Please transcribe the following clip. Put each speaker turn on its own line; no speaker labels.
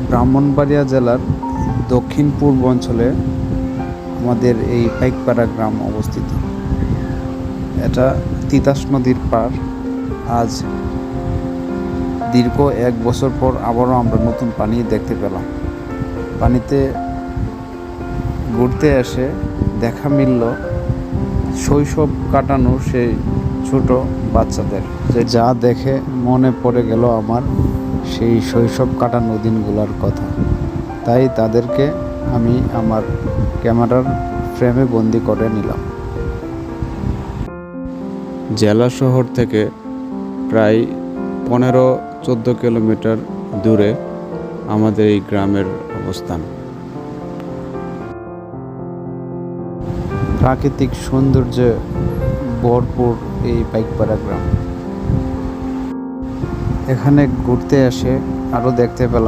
ব্রাহ্মণবাড়িয়া জেলার দক্ষিণ পূর্ব অঞ্চলে আমাদের এই পাইকপাড়া গ্রাম অবস্থিত। এটা তিতাস নদীর পার। আজ দীর্ঘ 1 বছর পর আবারও আমরা নতুন পানি দেখতে পেলাম। পানিতে ঘুরতে এসে দেখা মিলল শৈশব কাটানো সেই ছোট বাচ্চাদের, যা দেখে মনে পড়ে গেল আমার সেই শৈশব কাটানো দিনগুলোর কথা। তাই তাদেরকে আমি আমার ক্যামেরার ফ্রেমে বন্দি করে নিলাম। জেলা শহর থেকে প্রায় 15-14 কিলোমিটার দূরে আমাদের এই গ্রামের অবস্থান। প্রাকৃতিক সৌন্দর্যে ভরপুর এই পাইকপাড়া গ্রাম। এখানে ঘুরতে এসে আরও দেখতে পেলাম